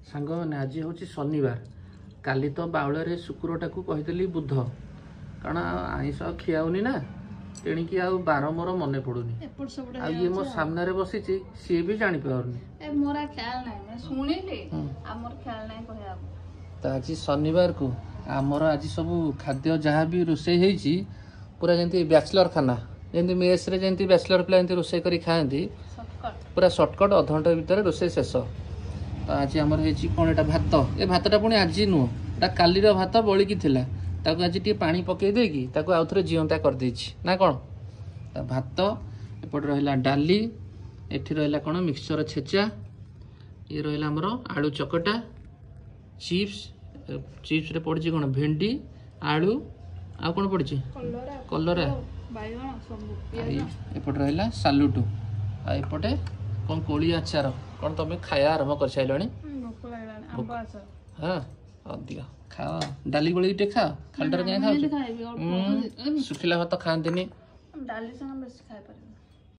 सांग मैंने आज हूँ शनिवार काली तो बाउल शुक्रटा को कहीदेली बुध कारण आईस खियाऊनी ना तेणिकी आ बार मोर मन पड़ूनी ये मो सामने बसी सी भी जानी पारनी तो आज शनिवार को आमर आज सब खाद्य जहाँ भी रोषे होती पूरा जमी बैचलर खाना जमी मेस रे जमी बैचलर पिला रोषे कर खाती पूरा सर्टकट अध घंटा भितर रोषे शेष। तो आज आमर कौन एटा भात ए भातटा पुणी आज नुह एटा कालीर भात बलिकी थिला ताको आज टी पानी पकई देकी ताको आउ थरे जियंता कर देछि ना कोन भात एपट रहिला डाली एठी रहिला कोन मिक्सचर छेचा ये रहिला हमर आलू चकटा चिप्स रे पड़छि कोन भेंडी आलू आ कोन पड़छि कलरा बायगण सब एपट रहिला सालुटू आ एपटे कोन कोली अचार कौन तुम खाया आरंभ कर सारे हाँ दिया खाओ डाली गोली टे खाओ खाली क्या खाओ शुखिला भात खाती